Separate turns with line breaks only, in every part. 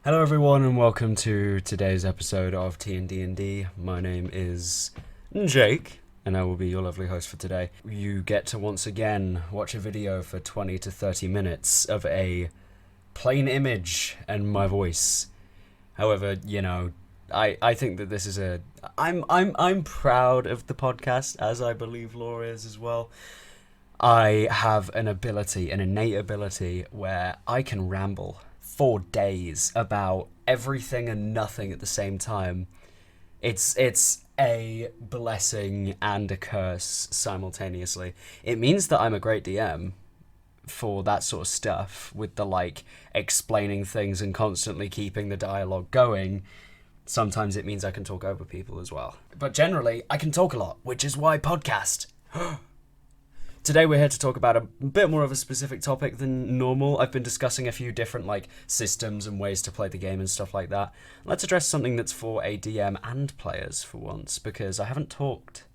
Hello everyone and welcome to today's episode of D&D. My name is Jake and I will be your lovely host for today. You get to once again watch a video for 20 to 30 minutes of a plain image and my voice. However, I think that this is I'm proud of the podcast, as I believe Laura is as well. I have an innate ability where I can ramble for days about everything and nothing at the same time. It's a blessing and a curse simultaneously. It means that I'm a great DM for that sort of stuff, with the explaining things and constantly keeping the dialogue going. Sometimes it means I can talk over people as well. But generally, I can talk a lot, which is why podcast. Today we're here to talk about a bit more of a specific topic than normal. I've been discussing a few different systems and ways to play the game and stuff like that. Let's address something that's for a DM and players for once, because I haven't talked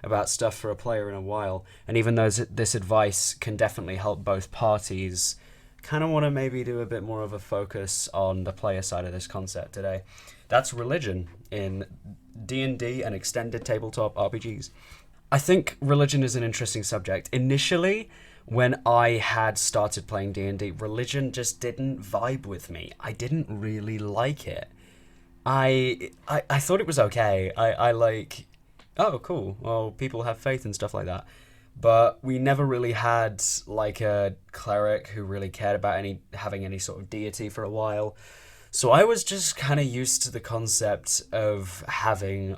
about stuff for a player in a while. And even though this advice can definitely help both parties, kind of want to maybe do a bit more of a focus on the player side of this concept today. That's religion in D&D and extended tabletop RPGs. I think religion is an interesting subject. Initially, when I had started playing D&D, religion just didn't vibe with me. I didn't really like it. I thought it was okay. Oh, cool. Well, people have faith and stuff like that. But we never really had a cleric who really cared about having any sort of deity for a while. So I was just kind of used to the concept of having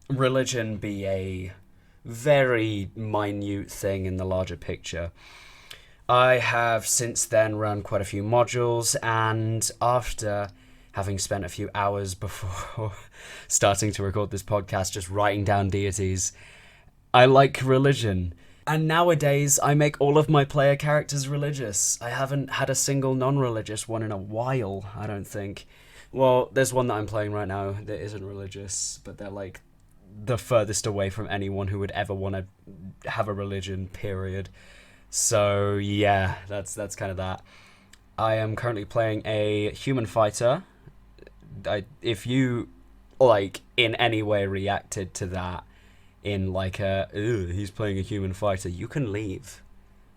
religion be a very minute thing in the larger picture. I have since then run quite a few modules, and after having spent a few hours before starting to record this podcast just writing down deities, I like religion. And nowadays I make all of my player characters religious. I haven't had a single non-religious one in a while, I don't think. Well, there's one that I'm playing right now that isn't religious, but they're the furthest away from anyone who would ever want to have a religion, period. So yeah, that's kind of that. I am currently playing a human fighter. If you in any way reacted to that in he's playing a human fighter, you can leave,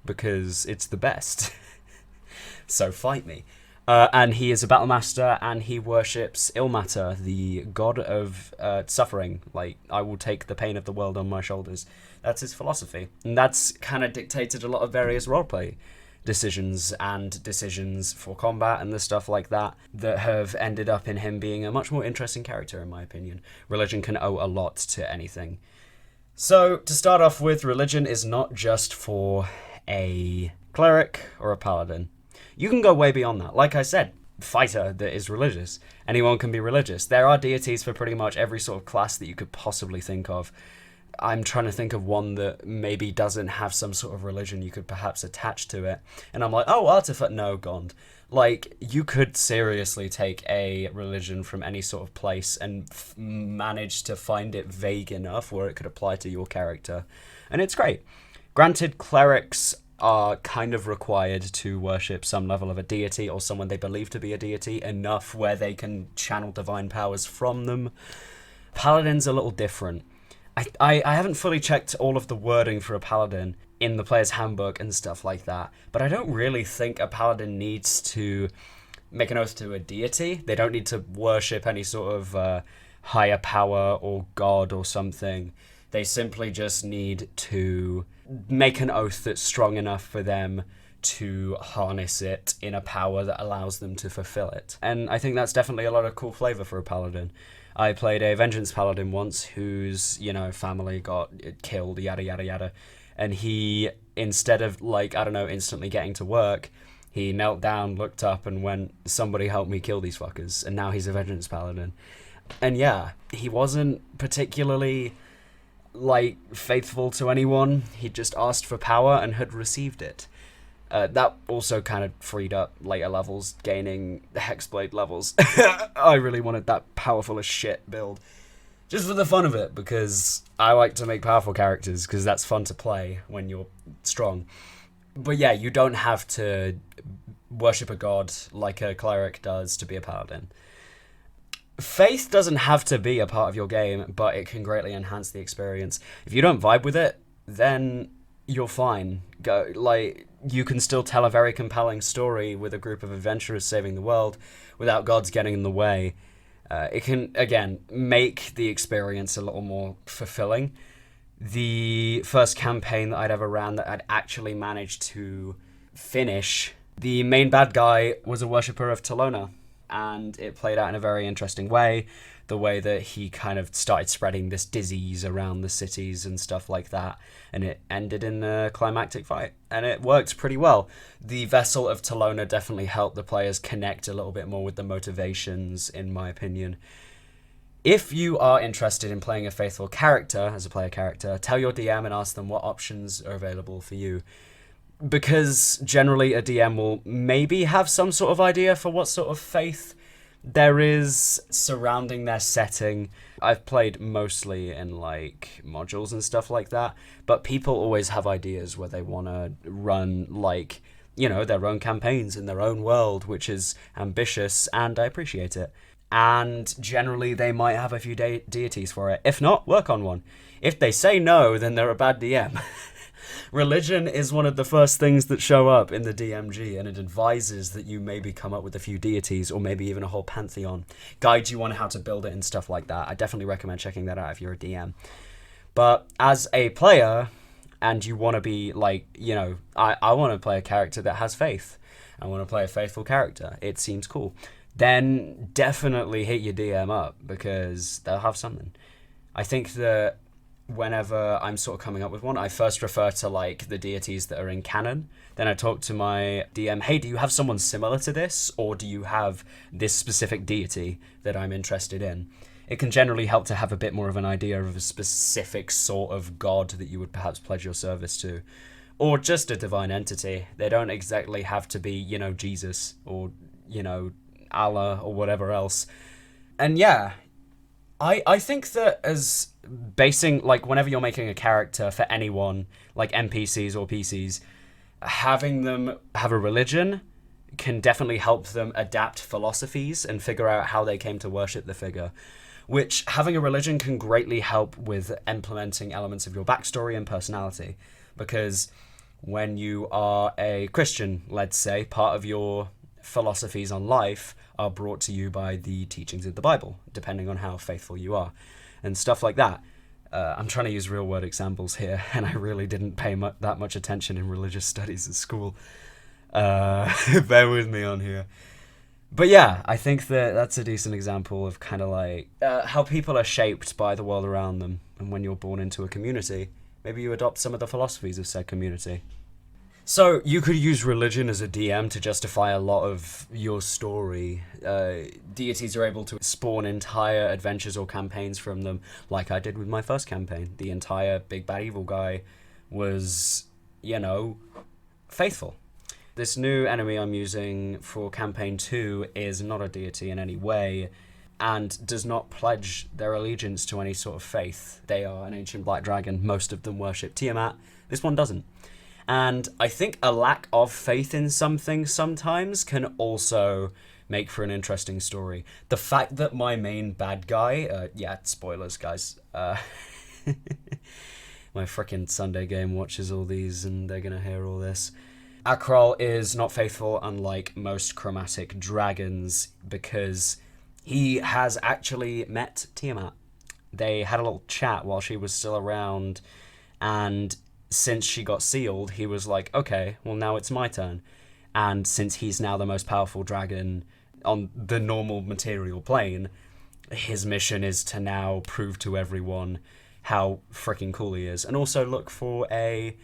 because it's the best. So fight me. And he is a battle master, and he worships Ilmater, the god of suffering. I will take the pain of the world on my shoulders. That's his philosophy. And that's kind of dictated a lot of various roleplay decisions and decisions for combat and the stuff like that have ended up in him being a much more interesting character, in my opinion. Religion can owe a lot to anything. So, to start off with, religion is not just for a cleric or a paladin. You can go way beyond that. Like I said, fighter that is religious. Anyone can be religious. There are deities for pretty much every sort of class that you could possibly think of. I'm trying to think of one that maybe doesn't have some sort of religion you could perhaps attach to it. And I'm like, oh, artifact, no, gone. You could seriously take a religion from any sort of place and manage to find it vague enough where it could apply to your character. And it's great. Granted, clerics are kind of required to worship some level of a deity or someone they believe to be a deity enough where they can channel divine powers from them. Paladin's a little different. I haven't fully checked all of the wording for a paladin in the player's handbook and stuff like that, but I don't really think a paladin needs to make an oath to a deity. They don't need to worship any sort of higher power or god or something. They simply just need to make an oath that's strong enough for them to harness it in a power that allows them to fulfill it. And I think that's definitely a lot of cool flavor for a paladin. I played a vengeance paladin once whose, family got killed, yada, yada, yada. And he, instead of, instantly getting to work, he knelt down, looked up, and went, somebody help me kill these fuckers. And now he's a vengeance paladin. And yeah, he wasn't particularly faithful to anyone. He just asked for power and had received it. That also kind of freed up later levels, gaining Hexblade levels. I really wanted that powerful as shit build. Just for the fun of it, because I like to make powerful characters, because that's fun to play when you're strong. But yeah, you don't have to worship a god like a cleric does to be a paladin. Faith doesn't have to be a part of your game, but it can greatly enhance the experience. If you don't vibe with it, then you're fine. You can still tell a very compelling story with a group of adventurers saving the world without gods getting in the way. It can, again, make the experience a little more fulfilling. The first campaign that I'd ever ran that I'd actually managed to finish, the main bad guy was a worshipper of Talona, and it played out in a very interesting way. The way that he kind of started spreading this disease around the cities and stuff like that, and it ended in a climactic fight, and it worked pretty well. The Vessel of Talona definitely helped the players connect a little bit more with the motivations, in my opinion. If you are interested in playing a faithful character as a player character, tell your DM and ask them what options are available for you. Because generally a DM will maybe have some sort of idea for what sort of faith there is surrounding their setting. I've played mostly in like modules and stuff like that, but people always have ideas where they want to run like, you know, their own campaigns in their own world, which is ambitious, and I appreciate it. And generally they might have a few deities for it. If not, work on one. If they say no, then they're a bad DM. Religion is one of the first things that show up in the DMG, and it advises that you maybe come up with a few deities or maybe even a whole pantheon. Guides you on how to build it and stuff like that. I definitely recommend checking that out if you're a DM. But as a player, and you want to be like, you know, I want to play a character that has faith. I want to play a faithful character. It seems cool. Then definitely hit your DM up, because they'll have something. I think that whenever I'm sort of coming up with one, I first refer to like the deities that are in canon. Then I talk to my DM, hey, do you have someone similar to this? Or do you have this specific deity that I'm interested in? It can generally help to have a bit more of an idea of a specific sort of god that you would perhaps pledge your service to. Or just a divine entity. They don't exactly have to be, you know, Jesus or, you know, Allah or whatever else. And yeah, I think that as basing, like, whenever you're making a character for anyone, like NPCs or PCs, having them have a religion can definitely help them adapt philosophies and figure out how they came to worship the figure, which having a religion can greatly help with implementing elements of your backstory and personality. Because when you are a Christian, let's say, part of your philosophies on life are brought to you by the teachings of the Bible, depending on how faithful you are, and stuff like that. I'm trying to use real world examples here, and I really didn't pay that much attention in religious studies at school. Bear with me on here. But yeah, I think that that's a decent example of kind of like how people are shaped by the world around them, and when you're born into a community, maybe you adopt some of the philosophies of said community. So you could use religion as a DM to justify a lot of your story. Deities are able to spawn entire adventures or campaigns from them, like I did with my first campaign. The entire big bad evil guy was, you know, faithful. This new enemy I'm using for campaign 2 is not a deity in any way, and does not pledge their allegiance to any sort of faith. They are an ancient black dragon. Most of them worship Tiamat. This one doesn't. And I think a lack of faith in something sometimes can also make for an interesting story. The fact that my main bad guy, yeah, spoilers, guys. My frickin' Sunday game watches all these, and they're gonna hear all this. Akrol is not faithful, unlike most chromatic dragons, because he has actually met Tiamat. They had a little chat while she was still around, and since she got sealed, he was like, okay, well, now it's my turn. And since he's now the most powerful dragon on the normal material plane, his mission is to now prove to everyone how freaking cool he is, and also look for a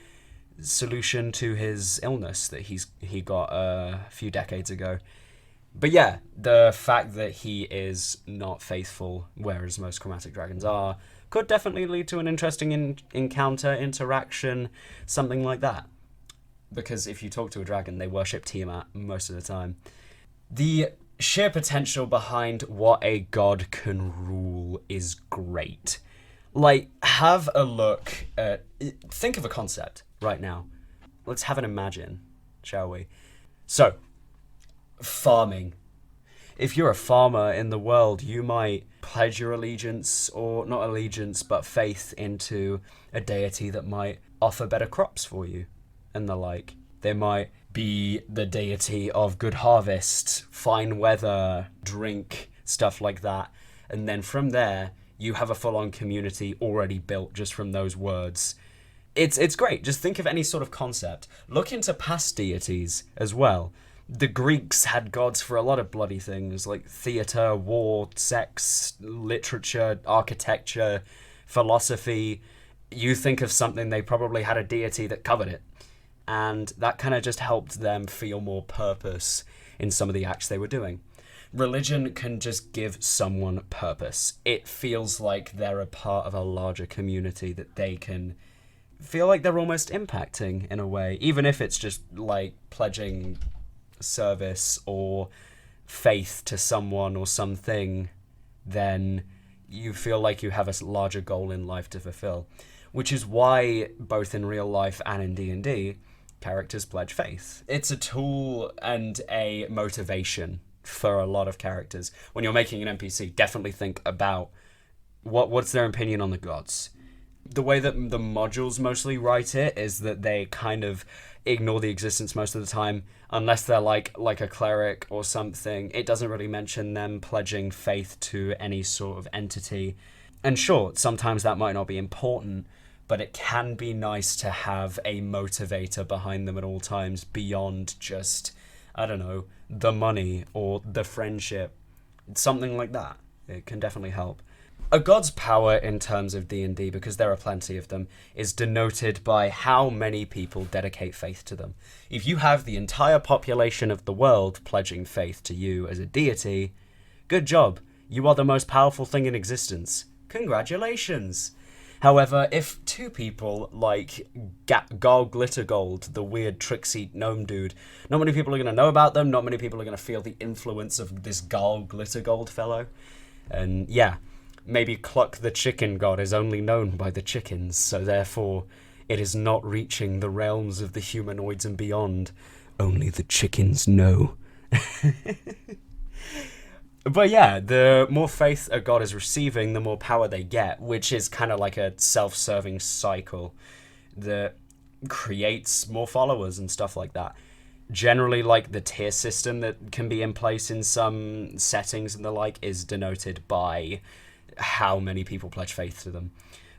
solution to his illness that he got a few decades ago. But yeah, the fact that he is not faithful, whereas most chromatic dragons are, could definitely lead to an interesting encounter, interaction, something like that. Because if you talk to a dragon, they worship Tiamat most of the time. The sheer potential behind what a god can rule is great. Like, have a look at... Think of a concept right now. Let's have an imagine, shall we? So, farming. If you're a farmer in the world, you might pledge your allegiance, or not allegiance, but faith into a deity that might offer better crops for you and the like. They might be the deity of good harvest, fine weather, drink, stuff like that. And then from there, you have a full-on community already built just from those words. It's great. Just think of any sort of concept. Look into past deities as well. The Greeks had gods for a lot of bloody things, like theatre, war, sex, literature, architecture, philosophy. You think of something, they probably had a deity that covered it. And that kind of just helped them feel more purpose in some of the acts they were doing. Religion can just give someone purpose. It feels like they're a part of a larger community that they can feel like they're almost impacting in a way, even if it's just like pledging service or faith to someone or something. Then you feel like you have a larger goal in life to fulfill, which is why both in real life and in D&D, characters pledge faith. It's a tool and a motivation for a lot of characters. When you're making an NPC, definitely think about what's their opinion on the gods. The way that the modules mostly write it is that they kind of ignore the existence most of the time, unless they're like a cleric or something. It doesn't really mention them pledging faith to any sort of entity. And sure, sometimes that might not be important, but it can be nice to have a motivator behind them at all times beyond just, I don't know, the money or the friendship. Something like that. It can definitely help. A god's power in terms of D&D, because there are plenty of them, is denoted by how many people dedicate faith to them. If you have the entire population of the world pledging faith to you as a deity, good job. You are the most powerful thing in existence. Congratulations. However, if two people like Gollaglee, the weird tricksy gnome dude, not many people are going to know about them, not many people are going to feel the influence of this Gollaglee fellow. And yeah, maybe Cluck the chicken god is only known by the chickens, so therefore it is not reaching the realms of the humanoids and beyond. Only the chickens know. But yeah, the more faith a god is receiving, the more power they get, which is kind of like a self-serving cycle that creates more followers and stuff like that. Generally, like the tier system that can be in place in some settings and the like is denoted by how many people pledge faith to them.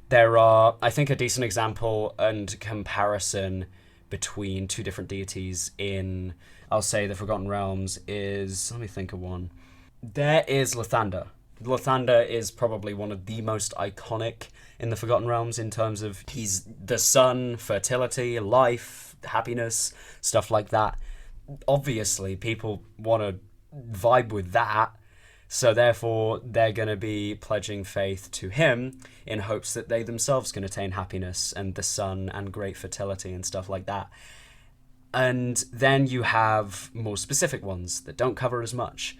There are, I think, a decent example and comparison between two different deities in, I'll say, the Forgotten Realms is, let me think of one. There is Lathander. Lathander is probably one of the most iconic in the Forgotten Realms in terms of he's the sun, fertility, life, happiness, stuff like that. Obviously, people want to vibe with that, so therefore they're going to be pledging faith to him in hopes that they themselves can attain happiness and the sun and great fertility and stuff like that. And then you have more specific ones that don't cover as much.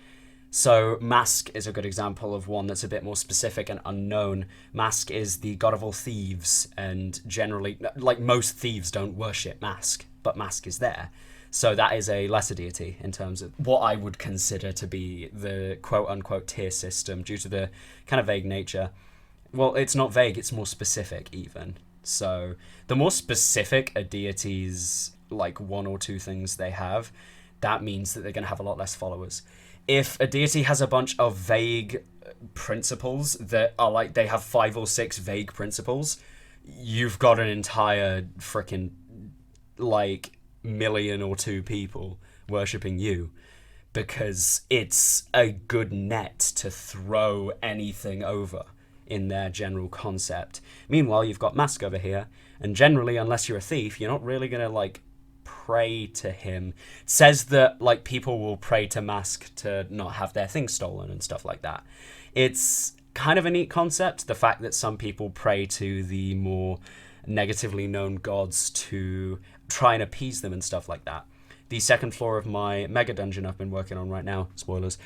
So Mask is a good example of one that's a bit more specific and unknown. Mask is the god of all thieves, and generally, like, most thieves don't worship Mask, but Mask is there. So that is a lesser deity in terms of what I would consider to be the quote-unquote tier system due to the kind of vague nature. Well, it's not vague, it's more specific even. So the more specific a deity's, like, one or two things they have, that means that they're going to have a lot less followers. If a deity has a bunch of vague principles that are like, they have 5 or 6 vague principles, you've got an entire freaking, like, 1 million or 2 people worshipping you, because it's a good net to throw anything over in their general concept. Meanwhile, you've got Mask over here, and generally, unless you're a thief, you're not really going to, like, pray to him. It says that, like, people will pray to Mask to not have their things stolen and stuff like that. It's kind of a neat concept, the fact that some people pray to the more negatively known gods to try and appease them and stuff like that. The second floor of my mega dungeon I've been working on right now, spoilers,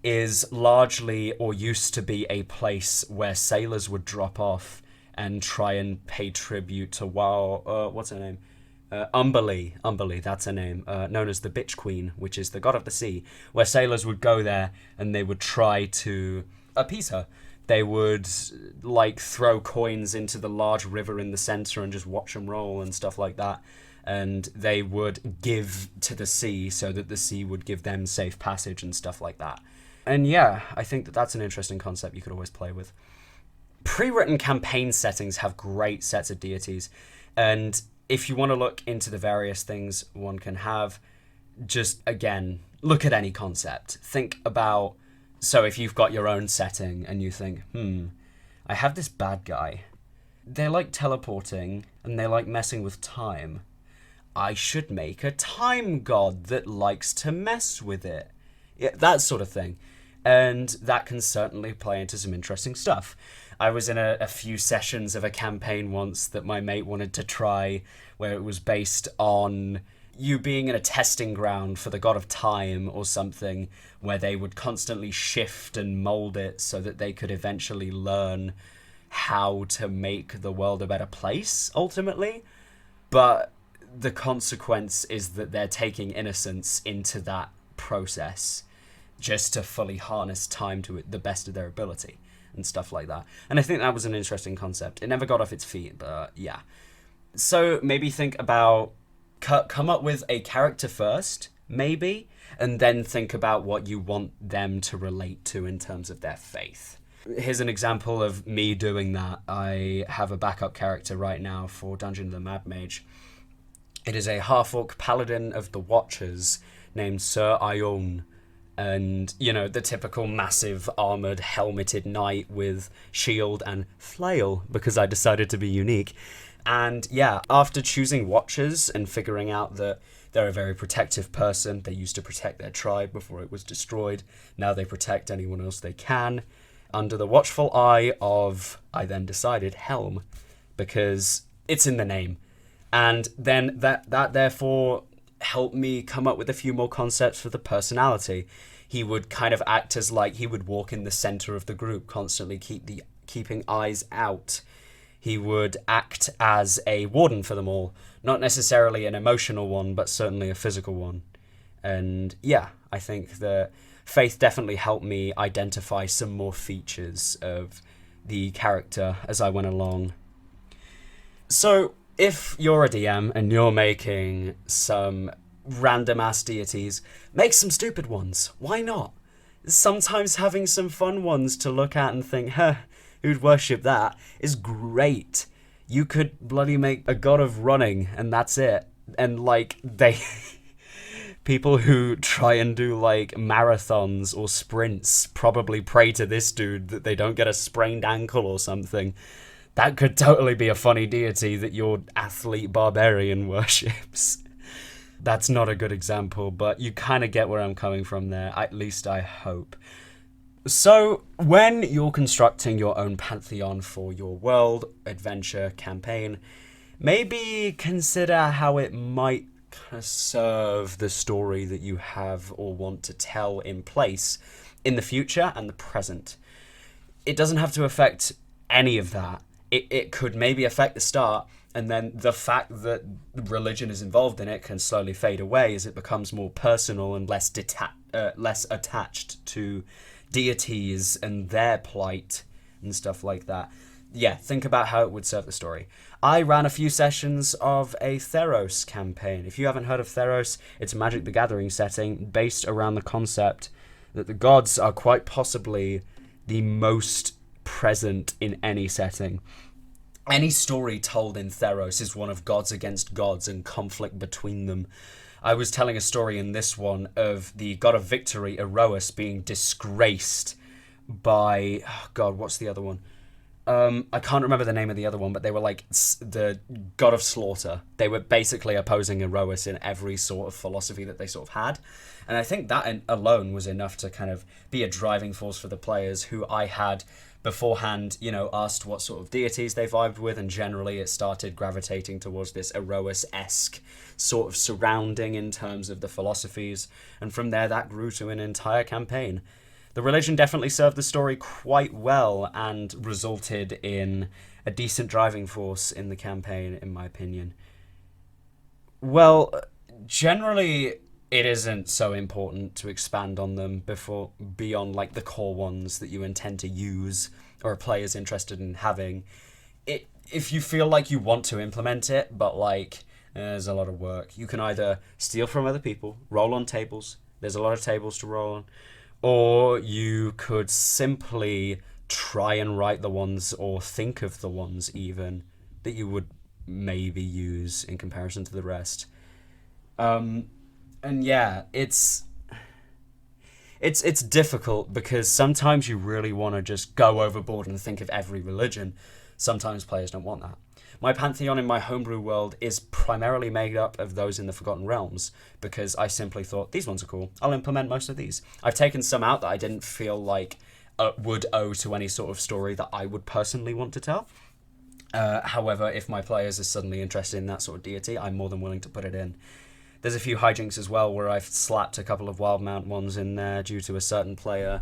is largely, or used to be, a place where sailors would drop off and try and pay tribute to what's her name? Umberlee, that's her name, known as the Bitch Queen, which is the god of the sea, where sailors would go there and they would try to appease her. They would, like, throw coins into the large river in the center and just watch them roll and stuff like that. And they would give to the sea so that the sea would give them safe passage and stuff like that. And yeah, I think that that's an interesting concept you could always play with. Pre-written campaign settings have great sets of deities, and if you want to look into the various things one can have, just, again, look at any concept. Think about, so if you've got your own setting and you think, I have this bad guy. They like teleporting and they like messing with time. I should make a time god that likes to mess with it. Yeah, that sort of thing. And that can certainly play into some interesting stuff. I was in a few sessions of a campaign once that my mate wanted to try, where it was based on you being in a testing ground for the god of time or something, where they would constantly shift and mold it so that they could eventually learn how to make the world a better place, ultimately. But the consequence is that they're taking innocence into that process just to fully harness time to it the best of their ability and stuff like that. And I think that was an interesting concept. It never got off its feet, but yeah. So maybe think about, come up with a character first, maybe, and then think about what you want them to relate to in terms of their faith. Here's an example of me doing that. I have a backup character right now for Dungeon of the Mad Mage. It is a half-orc paladin of the Watchers named Sir Ione. And, you know, the typical massive armoured helmeted knight with shield and flail, because I decided to be unique. And yeah, after choosing Watchers and figuring out that they're a very protective person, they used to protect their tribe before it was destroyed, now they protect anyone else they can, under the watchful eye of, I then decided, Helm, because it's in the name. And then that therefore helped me come up with a few more concepts for the personality. He would kind of act as like he would walk in the center of the group, constantly keeping eyes out. He would act as a warden for them all, not necessarily an emotional one, but certainly a physical one. And yeah, I think that faith definitely helped me identify some more features of the character as I went along. So if you're a DM and you're making some random ass deities, make some stupid ones. Why not? Sometimes having some fun ones to look at and think, who'd worship that, is great. You could bloody make a god of running and that's it. And like people who try and do like marathons or sprints probably pray to this dude that they don't get a sprained ankle or something. That could totally be a funny deity that your athlete barbarian worships. That's not a good example, but you kind of get where I'm coming from there, at least I hope. So, when you're constructing your own pantheon for your world, adventure, campaign, maybe consider how it might serve the story that you have or want to tell in place in the future and the present. It doesn't have to affect any of that. It could maybe affect the start, and then the fact that religion is involved in it can slowly fade away as it becomes more personal and less attached to deities and their plight and stuff like that. Yeah, think about how it would serve the story. I ran a few sessions of a Theros campaign. If you haven't heard of Theros, it's a Magic the Gathering setting based around the concept that the gods are quite possibly the most present in any setting. Any story told in Theros is one of gods against gods and conflict between them. I was telling a story in this one of the god of victory, Erois, being disgraced by... Oh God, what's the other one? I can't remember the name of the other one, but they were like the god of slaughter. They were basically opposing Erois in every sort of philosophy that they sort of had. And I think that alone was enough to kind of be a driving force for the players, who I had beforehand, asked what sort of deities they vibed with, and generally it started gravitating towards this Erois-esque sort of surrounding in terms of the philosophies, and from there that grew to an entire campaign. The religion definitely served the story quite well and resulted in a decent driving force in the campaign, in my opinion. Well, generally, it isn't so important to expand on them before beyond like the core ones that you intend to use or a player's interested in having. It if you feel like you want to implement it, but like there's a lot of work, you can either steal from other people, roll on tables. There's a lot of tables to roll on, or you could simply try and write the ones or think of the ones even that you would maybe use in comparison to the rest. And yeah, it's difficult because sometimes you really want to just go overboard and think of every religion. Sometimes players don't want that. My pantheon in my homebrew world is primarily made up of those in the Forgotten Realms because I simply thought these ones are cool. I'll implement most of these. I've taken some out that I didn't feel like would owe to any sort of story that I would personally want to tell. However, if my players are suddenly interested in that sort of deity, I'm more than willing to put it in. There's a few hijinks as well where I've slapped a couple of Wild Mount ones in there due to a certain player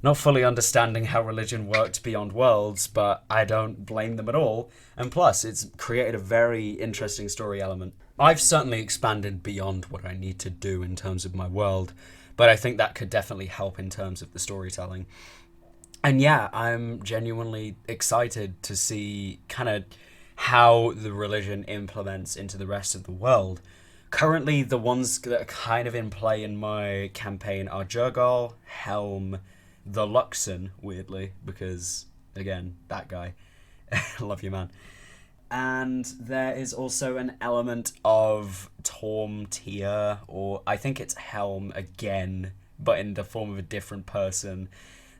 not fully understanding how religion worked beyond worlds, but I don't blame them at all. And plus, it's created a very interesting story element. I've certainly expanded beyond what I need to do in terms of my world, but I think that could definitely help in terms of the storytelling. And yeah, I'm genuinely excited to see kind of how the religion implements into the rest of the world. Currently, the ones that are kind of in play in my campaign are Jurgal, Helm, the Luxon, weirdly, because, again, that guy. Love you, man. And there is also an element of Torm Tia, or I think it's Helm again, but in the form of a different person.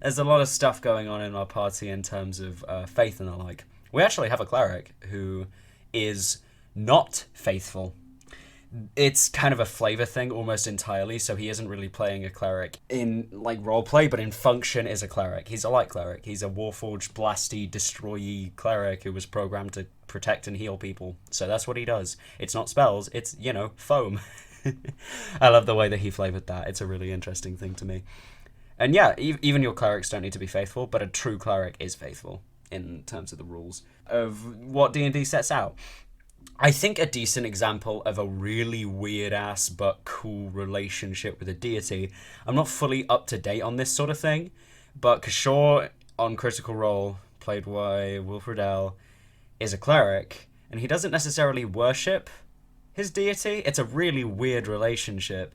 There's a lot of stuff going on in our party in terms of faith and the like. We actually have a cleric who is not faithful. It's kind of a flavor thing almost entirely, so he isn't really playing a cleric in like roleplay, but in function is a cleric. He's a light cleric. He's a warforged, blasty, destroyee cleric who was programmed to protect and heal people. So that's what he does. It's not spells, it's, foam. I love the way that he flavored that. It's a really interesting thing to me. And yeah, even your clerics don't need to be faithful, but a true cleric is faithful in terms of the rules of what D&D sets out. I think a decent example of a really weird-ass but cool relationship with a deity, I'm not fully up to date on this sort of thing, but Kishore on Critical Role, played by Will Friedle, is a cleric, and he doesn't necessarily worship his deity. It's a really weird relationship.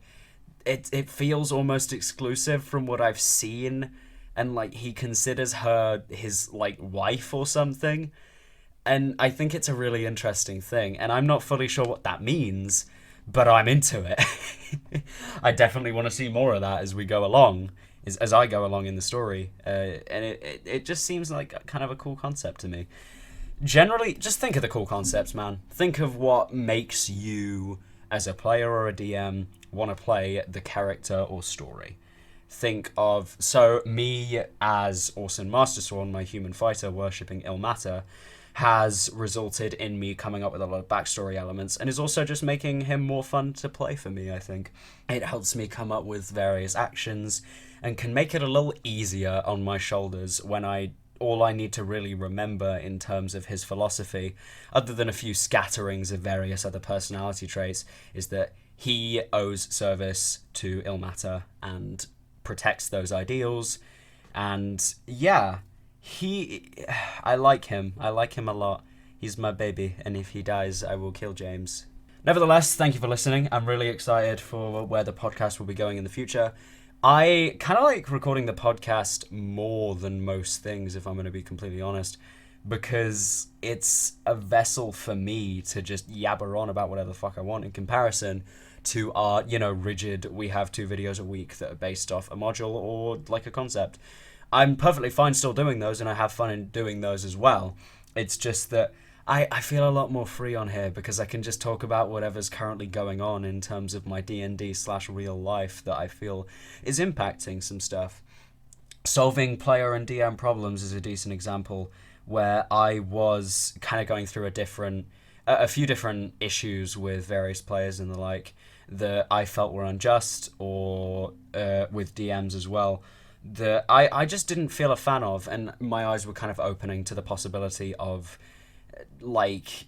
It feels almost exclusive from what I've seen, and like he considers her his like wife or something. And I think it's a really interesting thing, and I'm not fully sure what that means, but I'm into it. I definitely want to see more of that as we go along, as I go along in the story, and it just seems like kind of a cool concept to me. Generally, just think of the cool concepts, man. Think of what makes you, as a player or a DM, want to play the character or story. Think of, so me as Orson Mastersworn, my human fighter worshipping Ilmater, has resulted in me coming up with a lot of backstory elements and is also just making him more fun to play for me, I think. It helps me come up with various actions and can make it a little easier on my shoulders when all I need to really remember in terms of his philosophy, other than a few scatterings of various other personality traits, is that he owes service to Ilmater and protects those ideals. And yeah, I like him. I like him a lot. He's my baby, and if he dies, I will kill James. Nevertheless, thank you for listening. I'm really excited for where the podcast will be going in the future. I kind of like recording the podcast more than most things, if I'm going to be completely honest, because it's a vessel for me to just yabber on about whatever the fuck I want in comparison to our, rigid, we have 2 videos a week that are based off a module or like a concept. I'm perfectly fine still doing those, and I have fun in doing those as well. It's just that I feel a lot more free on here because I can just talk about whatever's currently going on in terms of my D&D/real life that I feel is impacting some stuff. Solving player and DM problems is a decent example where I was kind of going through a few different issues with various players and the like that I felt were unjust, or with DMs as well, that I just didn't feel a fan of, and my eyes were kind of opening to the possibility of like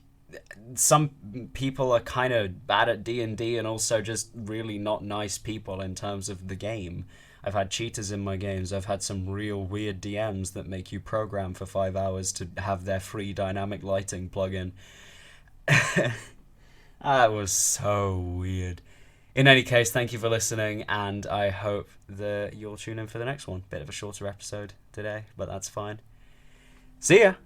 some people are kind of bad at D&D and also just really not nice people in terms of the game. I've had cheaters in my games. I've had some real weird DMs that make you program for 5 hours to have their free dynamic lighting plugin. That was so weird. In any case, thank you for listening, and I hope that you'll tune in for the next one. Bit of a shorter episode today, but that's fine. See ya!